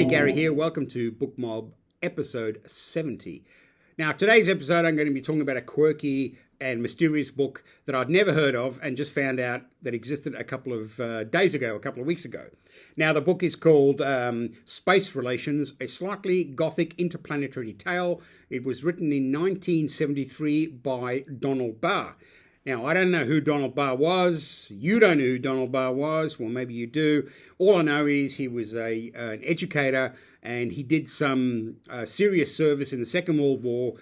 Gary here. Welcome to BookMob episode 70. Now, today's episode, I'm going to be talking about a quirky and mysterious book that I'd never heard of and just found out that existed a couple of days ago, a couple of weeks ago. Now, the book is called Space Relations, A Slightly Gothic Interplanetary Tale. It was written in 1973 by Donald Barr. Now, I don't know who Donald Barr was. You don't know who Donald Barr was. Well, maybe you do. All I know is he was an educator and he did some serious service in the Second World War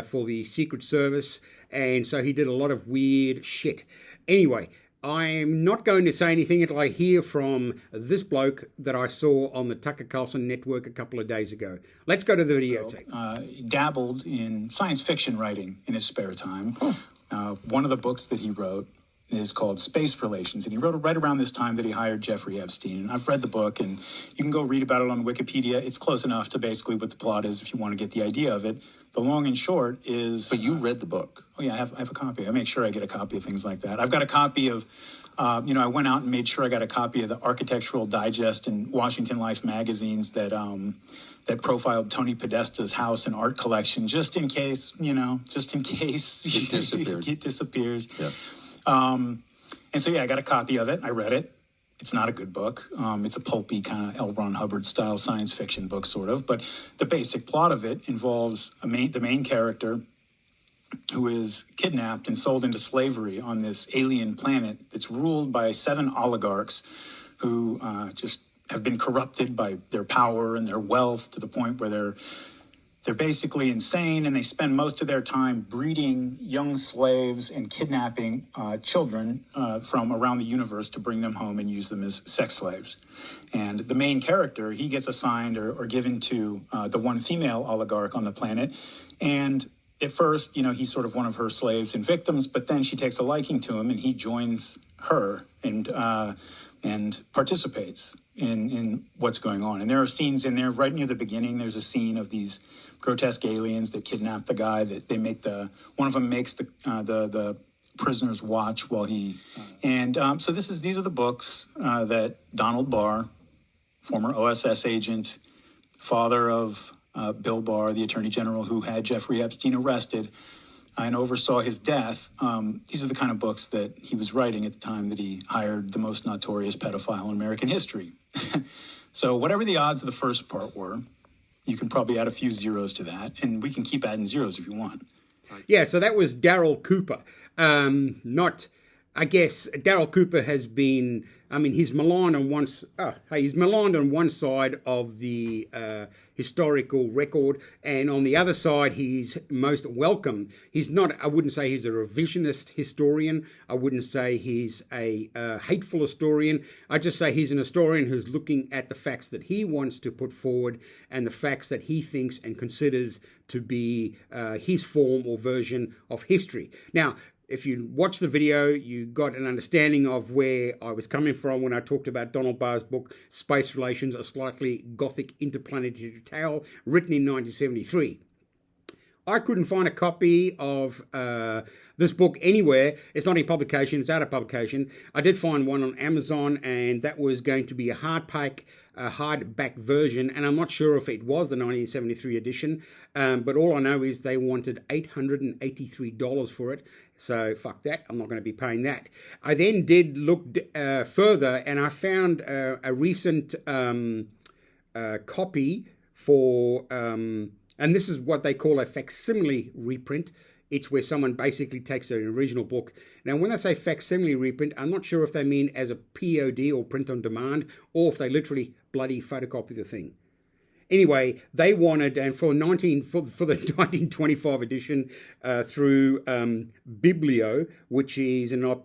for the Secret Service. And so he did a lot of weird shit. Anyway, I'm not going to say anything until I hear from this bloke that I saw on the Tucker Carlson network a couple of days ago. Let's go to the videotape. He dabbled in science fiction writing in his spare time. One of the books that he wrote is called Space Relations, and he wrote it right around this time that he hired Jeffrey Epstein. And I've read the book, and you can go read about it on Wikipedia. It's close enough to basically what the plot is if you want to get the idea of it. The long and short is... But you read the book? Oh, yeah, I have a copy. I make sure I get a copy of things like that. I've got a copy of... I went out and made sure I got a copy of the Architectural Digest and Washington Life magazines that profiled Tony Podesta's house and art collection, just in case It disappeared. it disappears. Yeah. And so, I got a copy of it. I read it. It's not a good book. It's a pulpy kind of L. Ron Hubbard style science fiction book, sort of. But the basic plot of it involves the main character who is kidnapped and sold into slavery on this alien planet that's ruled by 7 oligarchs who just have been corrupted by their power and their wealth to the point where they're basically insane, and they spend most of their time breeding young slaves and kidnapping children from around the universe to bring them home and use them as sex slaves. And the main character, he gets assigned or given to the one female oligarch on the planet, and at first, he's sort of one of her slaves and victims, but then she takes a liking to him, and he joins her and participates in what's going on. And there are scenes in there right near the beginning. There's a scene of these grotesque aliens that kidnap the guy. That they make one of them makes the prisoners watch while he. So these are the books that Donald Barr, former OSS agent, father of Bill Barr, the Attorney General who had Jeffrey Epstein arrested and oversaw his death. These are the kind of books that he was writing at the time that he hired the most notorious pedophile in American history. So whatever the odds of the first part were, you can probably add a few zeros to that, and we can keep adding zeros if you want. Yeah, so that was Daryl Cooper. I guess Daryl Cooper has been, he's maligned on one side of the historical record, and on the other side, he's most welcome. He's not, I wouldn't say he's a revisionist historian. I wouldn't say he's a hateful historian. I just say he's an historian who's looking at the facts that he wants to put forward and the facts that he thinks and considers to be his form or version of history. Now, if you watch the video, you got an understanding of where I was coming from when I talked about Donald Barr's book, Space Relations, A Slightly Gothic Interplanetary Tale, written in 1973. I couldn't find a copy of this book anywhere. It's not in publication. It's out of publication. I did find one on Amazon, and that was going to be a hardback version, and I'm not sure if it was the 1973 edition, but all I know is they wanted $883 for it. So fuck that, I'm not going to be paying that. I then did look further, and I found a recent copy for, and this is what they call a facsimile reprint. It's where someone basically takes an original book. Now, when they say facsimile reprint, I'm not sure if they mean as a POD or print on demand, or if they literally bloody photocopy the thing. Anyway, they wanted, and for the 1925 edition, through Biblio, which is a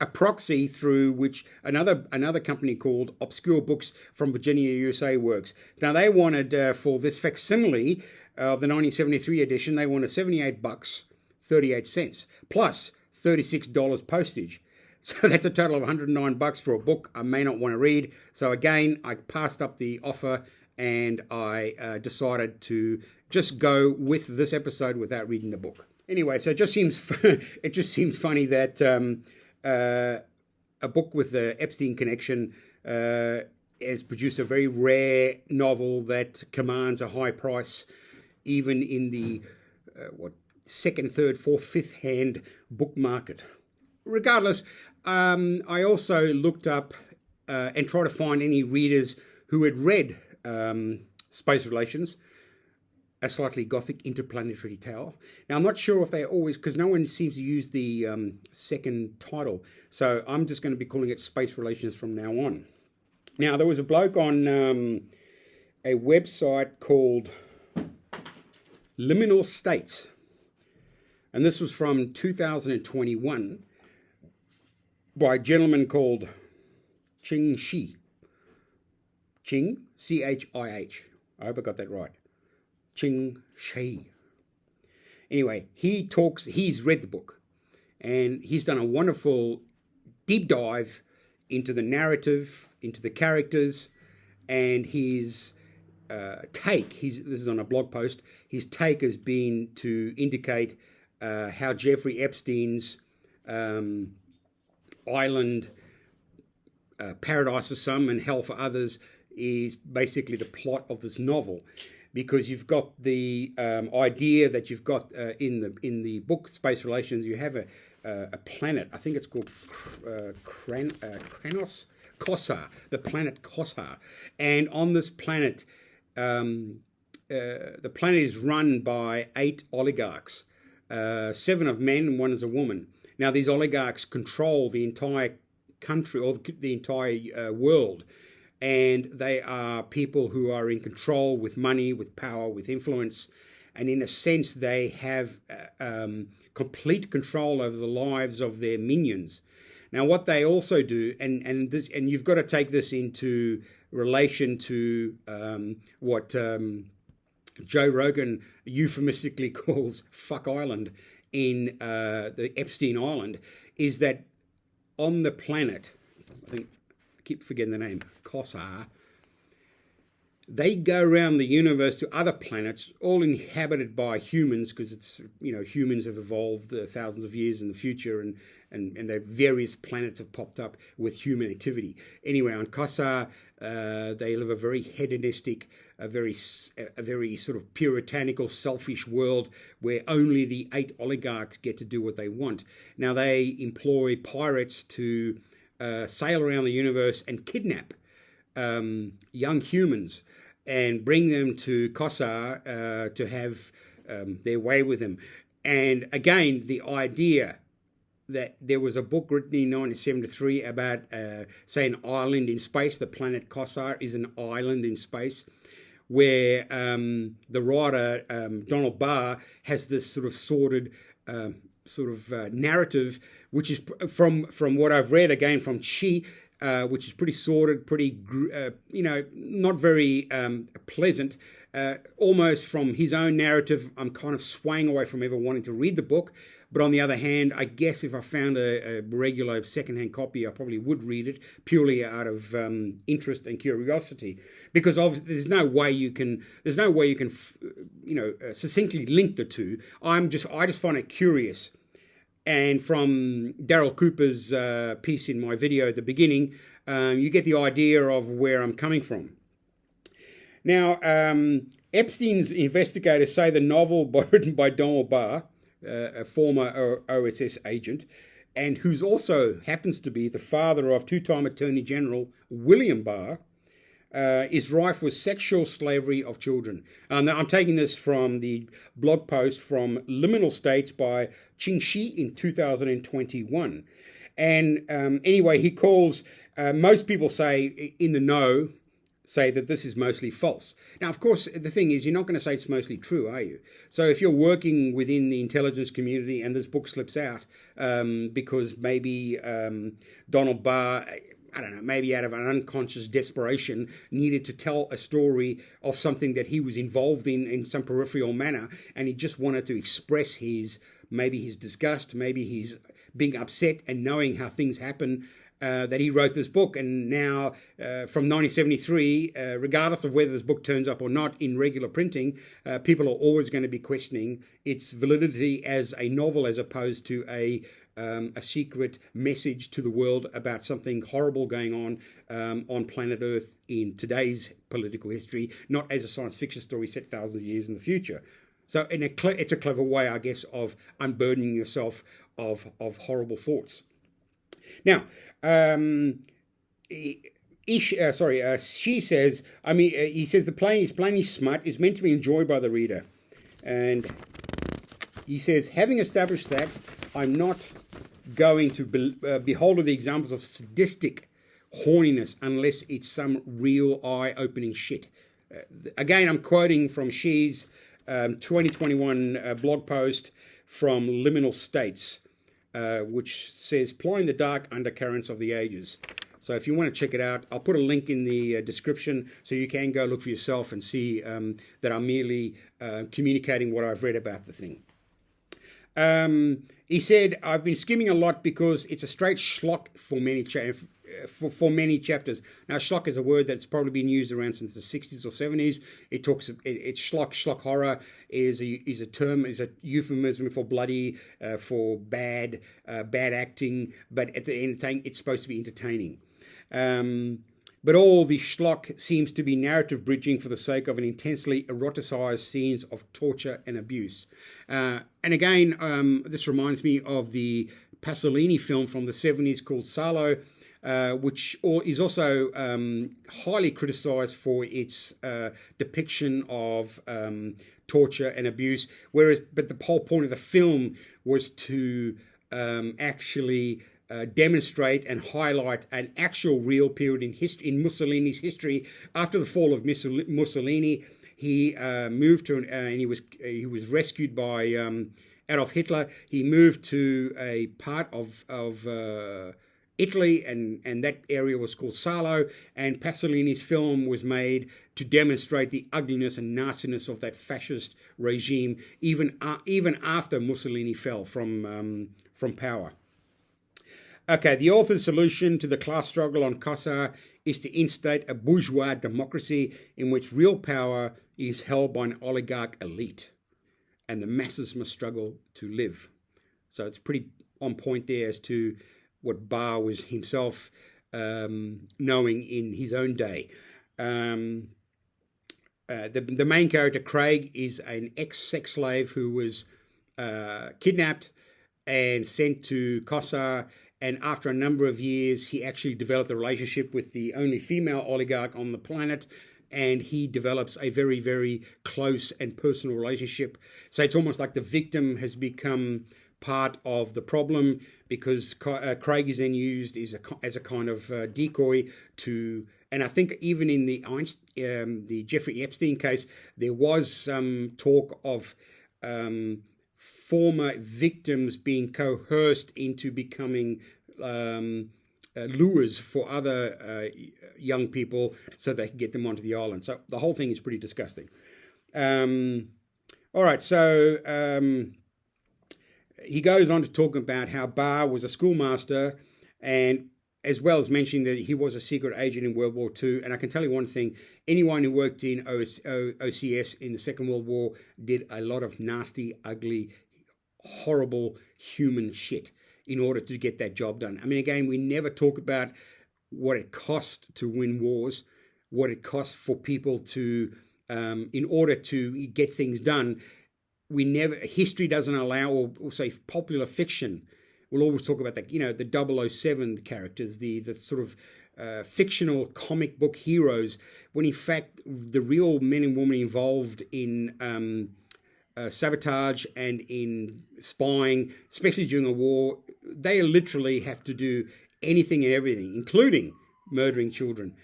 proxy through which another company called Obscure Books from Virginia, USA works. Now they wanted for this facsimile of the 1973 edition, they wanted $78.38 plus $36 postage. So that's a total of $109 for a book I may not want to read. So again, I passed up the offer and I decided to just go with this episode without reading the book. Anyway, so it just seems funny that a book with the Epstein connection has produced a very rare novel that commands a high price, even in the second, third, fourth, fifth hand book market. Regardless, I also looked up and tried to find any readers who had read Space Relations, A Slightly Gothic Interplanetary Tale. Now, I'm not sure if they always, because no one seems to use the second title, so I'm just going to be calling it Space Relations from now on. Now, there was a bloke on a website called Liminal States, and this was from 2021 by a gentleman called Ching Shi. Ching, C-H-I-H. I hope I got that right. Ching Shi. Anyway, he's read the book, and he's done a wonderful deep dive into the narrative, into the characters, and his take. This is on a blog post. His take has been to indicate how Jeffrey Epstein's island, paradise for some and hell for others, is basically the plot of this novel, because you've got the idea that you've got in the book Space Relations. You have a planet. I think it's called Kossar, the planet Kossar, and on this planet, the planet is run by 8 oligarchs. 7 of men and 1 is a woman. Now, these oligarchs control the entire country, or the entire world, and they are people who are in control with money, with power, with influence, and in a sense they have complete control over the lives of their minions. Now, what they also do, and you've got to take this into relation to what Joe Rogan euphemistically calls Fuck Island in the Epstein Island, is that on the planet, I think I keep forgetting the name, Kossar, they go around the universe to other planets, all inhabited by humans, because it's, humans have evolved thousands of years in the future, and the various planets have popped up with human activity. Anyway, on Kossar, they live a very hedonistic, a very sort of puritanical, selfish world where only the 8 oligarchs get to do what they want. Now, they employ pirates to sail around the universe and kidnap young humans and bring them to Kossar to have their way with them. And again, the idea that there was a book written in 1973 about, say, an island in space. The planet Kossar is an island in space, where the writer, Donald Barr, has this sort of sordid narrative, which is, from what I've read, again, from Chi, which is pretty sordid, pretty, not very pleasant. Almost from his own narrative, I'm kind of swaying away from ever wanting to read the book. But on the other hand, I guess if I found a regular secondhand copy, I probably would read it purely out of interest and curiosity, because obviously there's no way you can succinctly link the two. I just find it curious. And from Daryl Cooper's piece in my video at the beginning, you get the idea of where I'm coming from. Now, Epstein's investigators say the novel written by Donald Barr, a former OSS agent, and who's also happens to be the father of 2-time Attorney General Willian Barr, is rife with sexual slavery of children. I'm taking this from the blog post from Liminal States by Ching Shi in 2021. And anyway, he calls, most people say in the know, say that this is mostly false. Now, of course, the thing is, you're not going to say it's mostly true, are you? So if you're working within the intelligence community and this book slips out because maybe Donald Barr, I don't know, maybe out of an unconscious desperation, needed to tell a story of something that he was involved in some peripheral manner, and he just wanted to express maybe his disgust, maybe his being upset and knowing how things happen that he wrote this book. And now, from 1973, regardless of whether this book turns up or not in regular printing, people are always going to be questioning its validity as a novel as opposed to a secret message to the world about something horrible going on planet Earth in today's political history, not as a science fiction story set thousands of years in the future. So it's a clever way, I guess, of unburdening yourself of horrible thoughts. Now, she says, he says the play is plainly smut, is meant to be enjoyed by the reader. And he says, having established that, I'm not going to behold the examples of sadistic horniness unless it's some real eye-opening shit. Again, I'm quoting from She's 2021 blog post from Liminal States, which says, plying the dark undercurrents of the ages. So if you want to check it out, I'll put a link in the description so you can go look for yourself and see that I'm merely communicating what I've read about the thing. He said, I've been skimming a lot because it's a straight schlock for many chapters. Now, schlock is a word that's probably been used around since the 60s or 70s. It's schlock. Schlock horror is a euphemism for bloody, for bad acting, but at the end of the day, it's supposed to be entertaining. But all the schlock seems to be narrative bridging for the sake of an intensely eroticized scenes of torture and abuse. And again, this reminds me of the Pasolini film from the 70s called Salo, which is also highly criticized for its depiction of torture and abuse. But the whole point of the film was to actually demonstrate and highlight an actual real period in history, in Mussolini's history. After the fall of Mussolini, he moved to and he was rescued by Adolf Hitler. He moved to a part of Italy, and that area was called Salo. And Pasolini's film was made to demonstrate the ugliness and nastiness of that fascist regime, even after Mussolini fell from power. Okay, the author's solution to the class struggle on Kossar is to instate a bourgeois democracy in which real power is held by an oligarch elite, and the masses must struggle to live. So it's pretty on point there as to what Barr was himself knowing in his own day. The main character, Craig, is an ex-sex slave who was kidnapped and sent to Kossar. And after a number of years, he actually developed a relationship with the only female oligarch on the planet, and he develops a very, very close and personal relationship. So it's almost like the victim has become part of the problem, because Craig is then used as a kind of decoy to. And I think even in the Jeffrey Epstein case, there was some talk of former victims being coerced into becoming lures for other young people so they can get them onto the island. So the whole thing is pretty disgusting. All right, so he goes on to talk about how Barr was a schoolmaster, and as well as mentioning that he was a secret agent in World War II. And I can tell you one thing, anyone who worked in OCS in the Second World War did a lot of nasty, ugly, horrible human shit in order to get that job done. I mean, again, we never talk about what it costs to win wars, what it costs for people to, in order to get things done. History doesn't allow, or say popular fiction, we'll always talk about the 007 characters, the sort of fictional comic book heroes, when in fact the real men and women involved in sabotage and in spying, especially during a war, they literally have to do anything and everything, including murdering children.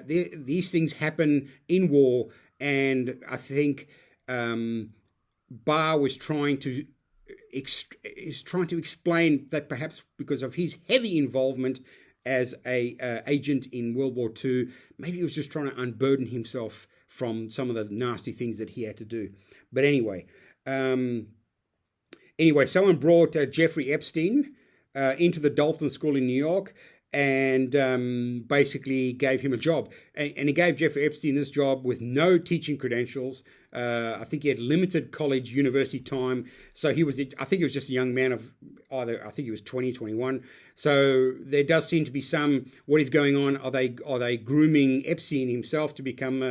These things happen in war, and I think Barr was trying to explain that perhaps because of his heavy involvement as a agent in World War II, maybe he was just trying to unburden himself from some of the nasty things that he had to do. But anyway, someone brought Jeffrey Epstein into the Dalton School in New York, and basically gave him a job. And he gave Jeffrey Epstein this job with no teaching credentials. I think he had limited college, university time. So I think he was just a young man of I think he was 20, 21. So there does seem to be what is going on? Are they grooming Epstein himself to become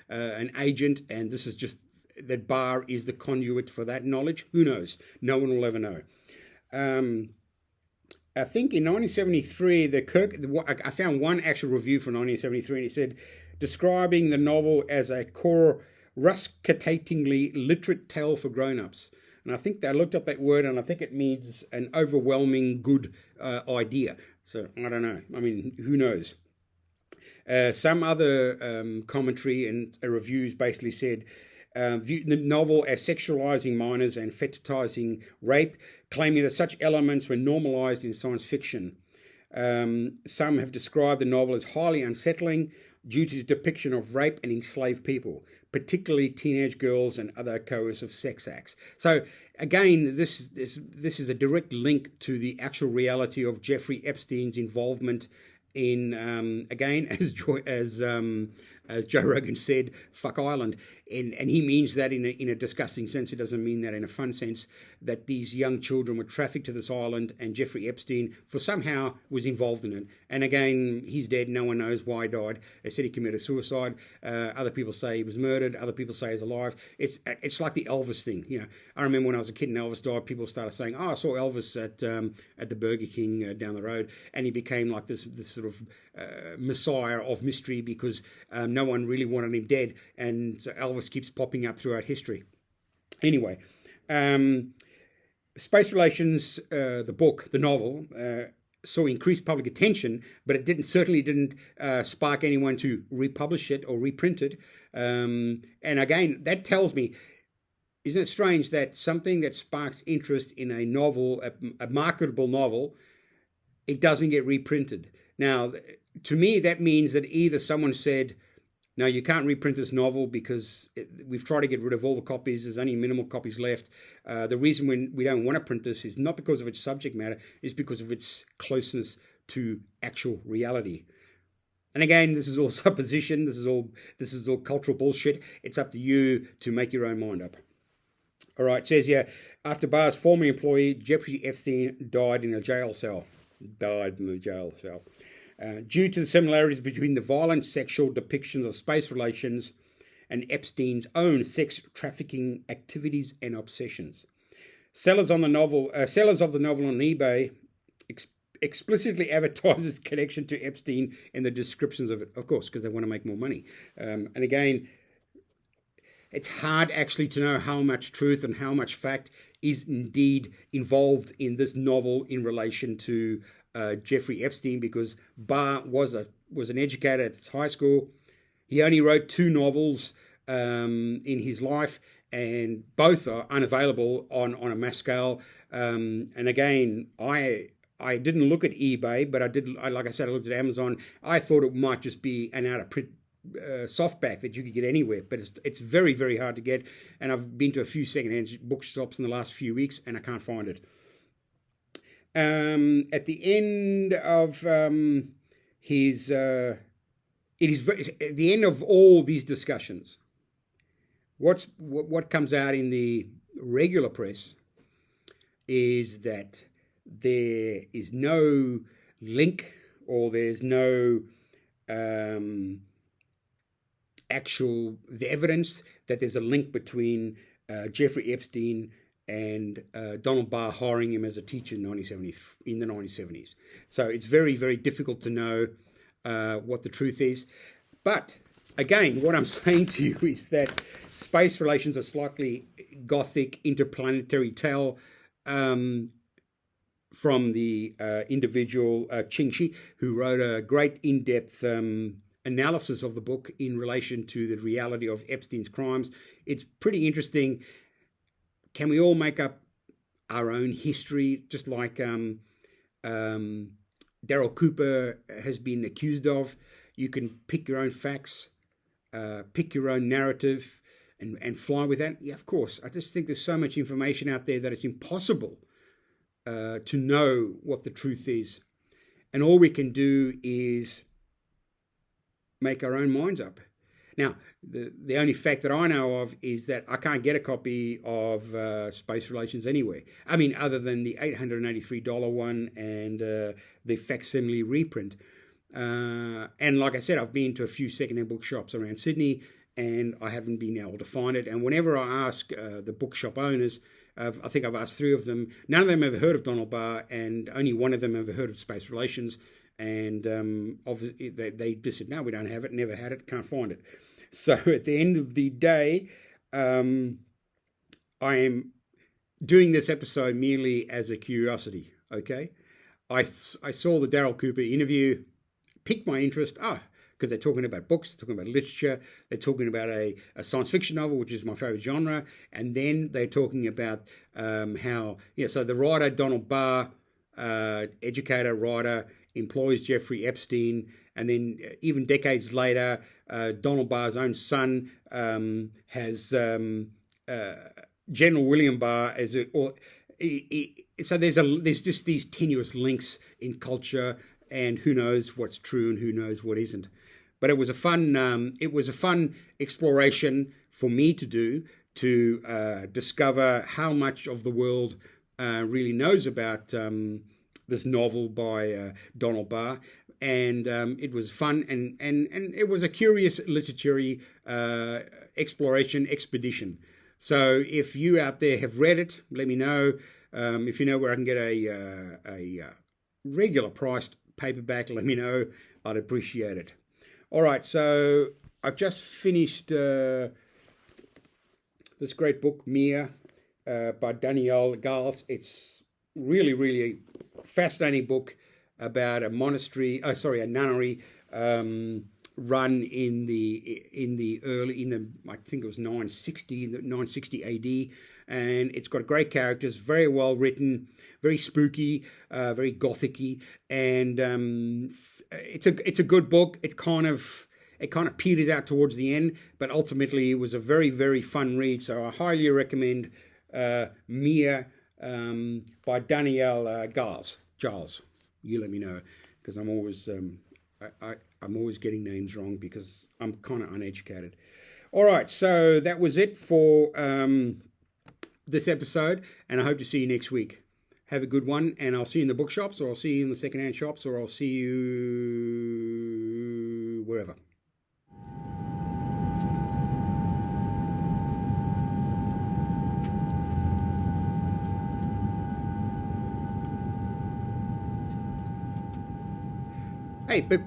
an agent? And this is just that Barr is the conduit for that knowledge? Who knows? No one will ever know. I think in 1973, I found one actual review for 1973, and it said, describing the novel as a coruscatingly literate tale for grown-ups. And I think I looked up that word, and I think it means an overwhelming good idea. So I don't know. I mean, who knows? Some other commentary and reviews basically said, viewed the novel as sexualizing minors and fetishizing rape, claiming that such elements were normalized in science fiction. Some have described the novel as highly unsettling due to its depiction of rape and enslaved people, particularly teenage girls and other coercive sex acts. So again, this is a direct link to the actual reality of Jeffrey Epstein's involvement in, again, as Joe Rogan said, fuck Ireland. And he means that in a disgusting sense. It doesn't mean that in a fun sense, that these young children were trafficked to this island and Jeffrey Epstein somehow was involved in it. And again, he's dead. No one knows why he died. They said he committed suicide. Other people say he was murdered. Other people say he's alive. It's like the Elvis thing. You know, I remember when I was a kid and Elvis died, people started saying, "Oh, I saw Elvis at the Burger King down the road," and he became like this sort of messiah of mystery because no one really wanted him dead, and so Elvis keeps popping up throughout history. Anyway, Space Relations, the book, the novel, saw increased public attention, but it certainly didn't spark anyone to republish it or reprint it. And again, that tells me, isn't it strange that something that sparks interest in a novel, a marketable novel, it doesn't get reprinted? Now, to me, that means that either someone said, no, you can't reprint this novel because we've tried to get rid of all the copies. There's only minimal copies left. The reason we don't want to print this is not because of its subject matter, it's because of its closeness to actual reality. And again, this is all supposition. This is all cultural bullshit. It's up to you to make your own mind up. All right, it says here, after Barr's former employee, Jeffrey Epstein, died in a jail cell. Due to the similarities between the violent sexual depictions of space relations and Epstein's own sex trafficking activities and obsessions. Sellers of the novel on eBay explicitly advertises connection to Epstein in the descriptions of it, of course, because they want to make more money. And again, it's hard actually to know how much truth and how much fact is indeed involved in this novel in relation to Jeffrey Epstein, because Barr was an educator at his high school. He only wrote 2 novels in his life, and both are unavailable on a mass scale. And again, I didn't look at eBay, but like I said, I looked at Amazon. I thought it might just be an out of print softback that you could get anywhere, but it's very, very hard to get. And I've been to a few secondhand bookshops in the last few weeks, and I can't find it. At the end of at the end of all these discussions, what comes out in the regular press is that there is no link, or there's no the evidence that there's a link between Jeffrey Epstein and Donald Barr hiring him as a teacher in the 1970s. So it's very, very difficult to know what the truth is. But again, what I'm saying to you is that Space Relations, a Slightly Gothic Interplanetary Tale, from the individual Ching Shi, who wrote a great in-depth analysis of the book in relation to the reality of Epstein's crimes. It's pretty interesting. Can we all make up our own history, just like Daryl Cooper has been accused of? You can pick your own facts, pick your own narrative, and fly with that. Yeah, of course. I just think there's so much information out there that it's impossible to know what the truth is. and all we can do is make our own minds up. Now, the only fact that I know of is that I can't get a copy of Space Relations anywhere. I mean, other than the $883 one and the facsimile reprint. And like I said, I've been to a few secondhand bookshops around Sydney, and I haven't been able to find it. And whenever I ask the bookshop owners, I think I've asked 3 of them, none of them have ever heard of Donald Barr, and only one of them ever heard of Space Relations. And obviously they just said, no, we don't have it, never had it, can't find it. So at the end of the day, I am doing this episode merely as a curiosity, okay? I saw the Daryl Cooper interview, piqued my interest, because they're talking about books, they're talking about literature, they're talking about a science fiction novel, which is my favorite genre, and then they're talking about how, so the writer, Donald Barr, educator, writer, employs Jeffrey Epstein, and then even decades later, Donald Barr's own son has General William Barr as so there's just these tenuous links in culture, and who knows what's true and who knows what isn't. But it was a fun exploration for me to do, to discover how much of the world really knows about this novel by Donald Barr. And it was fun, and it was a curious literary expedition. So if you out there have read it, let me know. If you know where I can get a regular priced paperback, let me know. I'd appreciate it. All right, so I've just finished this great book, Mia, by Danielle Gals. It's really, really fascinating book about a nunnery run in the I think it was 960 AD, and it's got great characters, very well written, very spooky, very gothicy, and it's a good book. It kind of peters out towards the end, but ultimately it was a very, very fun read. So I highly recommend Mia by Danielle Giles. You let me know, because I'm always I'm always getting names wrong because I'm kind of uneducated. All right, so that was it for this episode, and I hope to see you next week. Have a good one, and I'll see you in the bookshops, or I'll see you in the secondhand shops, or I'll see you wherever. Hey, but